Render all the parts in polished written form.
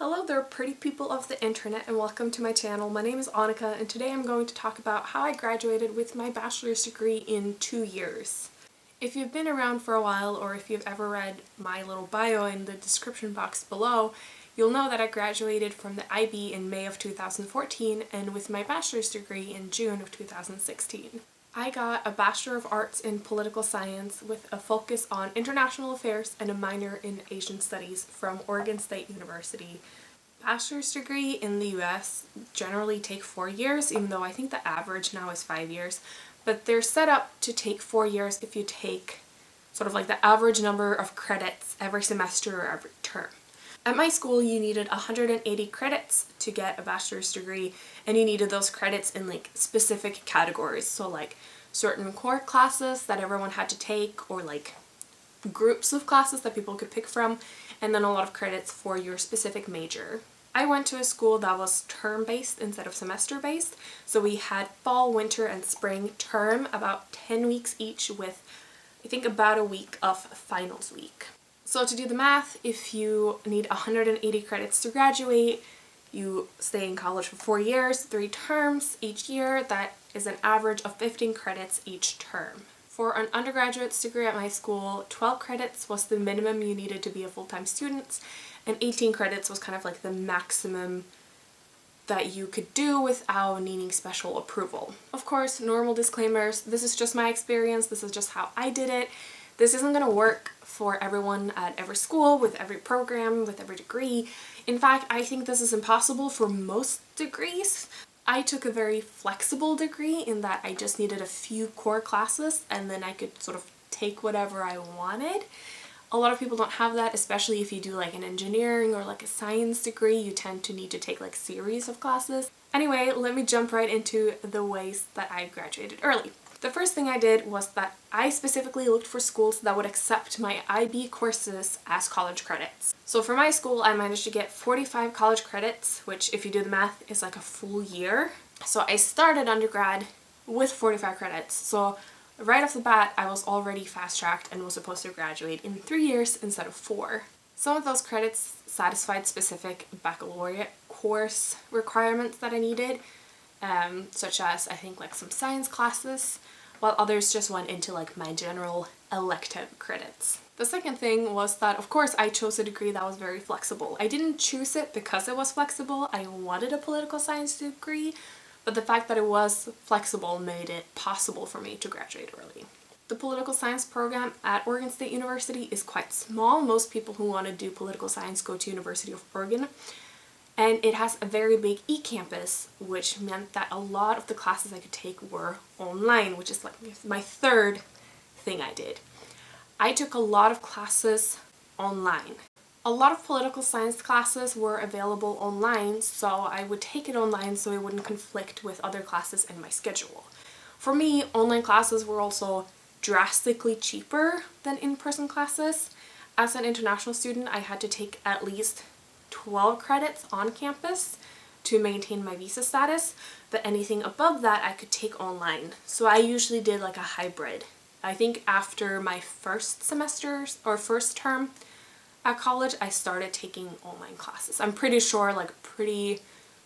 Hello there, pretty people of the internet, and welcome to my channel. My name is Annika, and today I'm going to talk about how I graduated with my bachelor's degree in 2 years. If you've been around for a while, or if you've ever read my little bio in the description box below, you'll know that I graduated from the IB in May of 2014 and with my bachelor's degree in June of 2016. I got a Bachelor of Arts in Political Science with a focus on international affairs and a minor in Asian Studies from Oregon State University. Bachelor's degree in the US generally take 4 years, even though I think the average now is 5 years, but they're set up to take 4 years if you take sort of like the average number of credits every semester or every term. At my school, you needed 180 credits to get a bachelor's degree, and you needed those credits in like specific categories. So like certain core classes that everyone had to take, or like groups of classes that people could pick from, and then a lot of credits for your specific major. I went to a school that was term-based instead of semester-based, so we had fall, winter, and spring term, about 10 weeks each, with I think about a week of finals week. So to do the math, if you need 180 credits to graduate, you stay in college for 4 years, 3 terms each year. That is an average of 15 credits each term. For an undergraduate's degree at my school, 12 credits was the minimum you needed to be a full-time student, and 18 credits was kind of like the maximum that you could do without needing special approval. Of course, normal disclaimers, this is just my experience, this is just how I did it. This isn't going to work for everyone at every school, with every program, with every degree. In fact, I think this is impossible for most degrees. I took a very flexible degree in that I just needed a few core classes and then I could sort of take whatever I wanted. A lot of people don't have that, especially if you do like an engineering or like a science degree. You tend to need to take like series of classes. Anyway, let me jump right into the ways that I graduated early. The first thing I did was that I specifically looked for schools that would accept my IB courses as college credits. So for my school, I managed to get 45 college credits, which if you do the math is like a full year. So I started undergrad with 45 credits. So right off the bat, I was already fast-tracked and was supposed to graduate in 3 years instead of 4. Some of those credits satisfied specific baccalaureate course requirements that I needed, such as I think like some science classes, while others just went into like my general elective credits. The second thing was that, of course, I chose a degree that was very flexible. I didn't choose it because it was flexible. I wanted a political science degree, but the fact that it was flexible made it possible for me to graduate early. The political science program at Oregon State University is quite small. Most people who want to do political science go to University of Oregon. And it has a very big e-campus, which meant that a lot of the classes I could take were online, which is like my third thing I did. I took a lot of classes online. A lot of political science classes were available online, so I would take it online so it wouldn't conflict with other classes in my schedule. For me, online classes were also drastically cheaper than in-person classes. As an international student, I had to take at least 12 credits on campus to maintain my visa status, but anything above that I could take online. So I usually did like a hybrid. I think after my first semesters or first term at college, I started taking online classes. I'm pretty sure, like pretty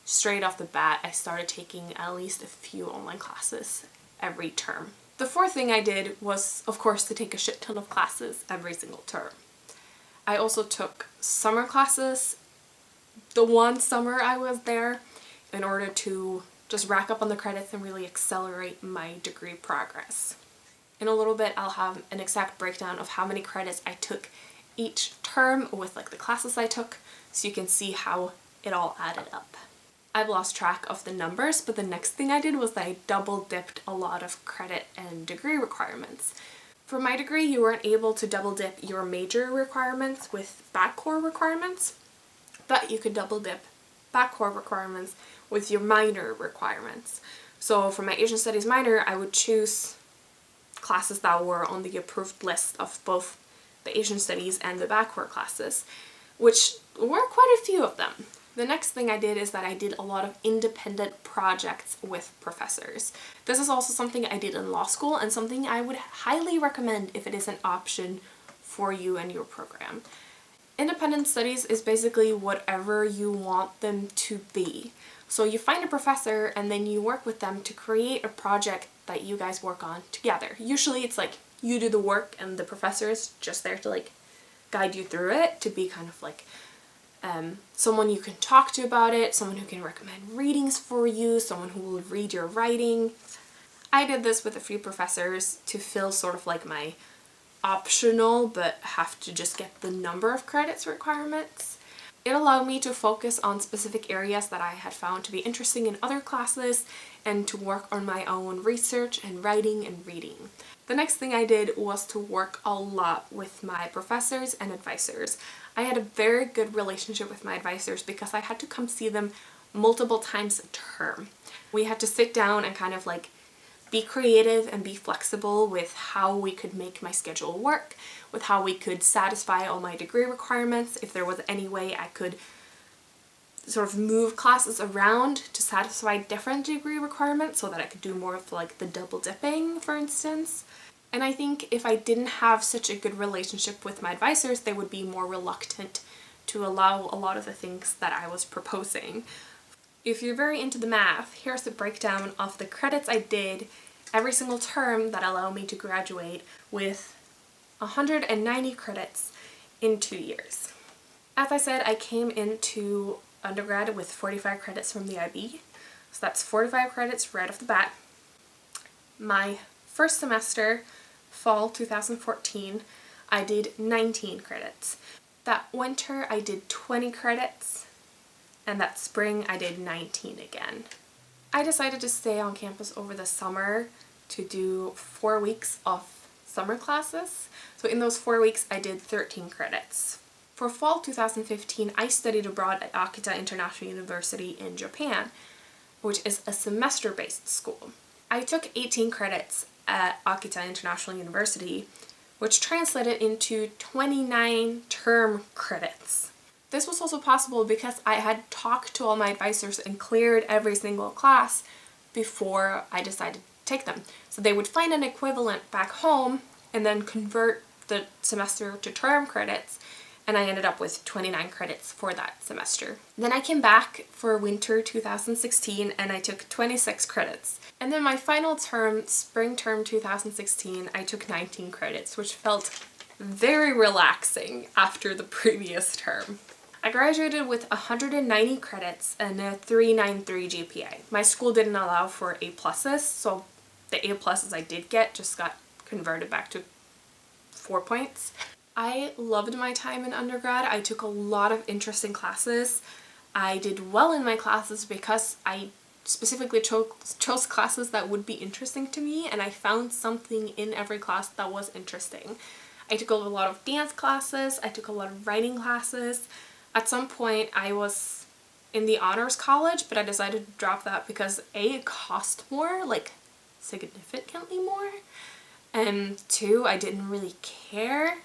straight off the bat, I started taking at least a few online classes every term. The fourth thing I did was, of course, to take a shit ton of classes every single term. I also took summer classes the one summer I was there in order to just rack up on the credits and really accelerate my degree progress. In a little bit, I'll have an exact breakdown of how many credits I took each term with like the classes I took, so you can see how it all added up. I've lost track of the numbers, but the next thing I did was that I double dipped a lot of credit and degree requirements. For my degree, you weren't able to double dip your major requirements with back-core requirements, but you could double dip back-core requirements with your minor requirements. So for my Asian Studies minor, I would choose classes that were on the approved list of both the Asian Studies and the back-core classes, which were quite a few of them. The next thing I did is that I did a lot of independent projects with professors. This is also something I did in law school and something I would highly recommend if it is an option for you and your program. Independent studies is basically whatever you want them to be. So you find a professor and then you work with them to create a project that you guys work on together. Usually it's like you do the work and the professor is just there to like guide you through it, to be kind of like someone you can talk to about it, someone who can recommend readings for you, someone who will read your writing. I did this with a few professors to fill sort of like my optional but have to just get the number of credits requirements. It allowed me to focus on specific areas that I had found to be interesting in other classes and to work on my own research and writing and reading. The next thing I did was to work a lot with my professors and advisors. I had a very good relationship with my advisors because I had to come see them multiple times a term. We had to sit down and kind of like be creative and be flexible with how we could make my schedule work, with how we could satisfy all my degree requirements, if there was any way I could sort of move classes around to satisfy different degree requirements so that I could do more of like the double dipping, for instance. And I think if I didn't have such a good relationship with my advisors, they would be more reluctant to allow a lot of the things that I was proposing. If you're very into the math, here's the breakdown of the credits I did every single term that allowed me to graduate with 190 credits in 2 years. As I said, I came into undergrad with 45 credits from the IB, so that's 45 credits right off the bat. My first semester, fall 2014, I did 19 credits. That winter I did 20 credits, and that spring I did 19 again. I decided to stay on campus over the summer to do 4 weeks of summer classes. So in those 4 weeks I did 13 credits. For fall 2015 I studied abroad at Akita International University in Japan, which is a semester-based school. I took 18 credits at Akita International University, which translated into 29 term credits. This was also possible because I had talked to all my advisors and cleared every single class before I decided to take them. So they would find an equivalent back home and then convert the semester to term credits, and I ended up with 29 credits for that semester. Then I came back for winter 2016 and I took 26 credits. And then my final term, spring term 2016, I took 19 credits, which felt very relaxing after the previous term. I graduated with 190 credits and a 393 GPA. My school didn't allow for A+, so the A+ I did get just got converted back to 4 points. I loved my time in undergrad. I took a lot of interesting classes. I did well in my classes because I specifically chose classes that would be interesting to me, and I found something in every class that was interesting. I took a lot of dance classes, I took a lot of writing classes. At some point I was in the honors college, but I decided to drop that because A, it cost more, like significantly more, and 2, I didn't really care,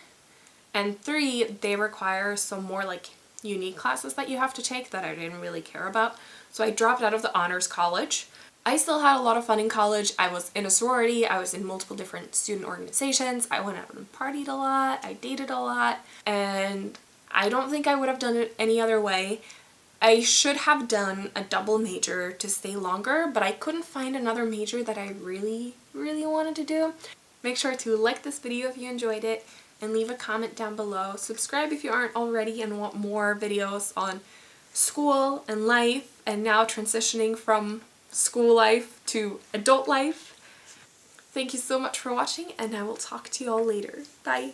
and 3, they require some more like unique classes that you have to take that I didn't really care about. So I dropped out of the honors college. I still had a lot of fun in college. I was in a sorority, I was in multiple different student organizations, I went out and partied a lot, I dated a lot, and I don't think I would have done it any other way. I should have done a double major to stay longer, but I couldn't find another major that I really wanted to do. Make sure to like this video if you enjoyed it and leave a comment down below. Subscribe if you aren't already and want more videos on school and life, and now transitioning from school life to adult life. Thank you so much for watching, and I will talk to you all later. Bye!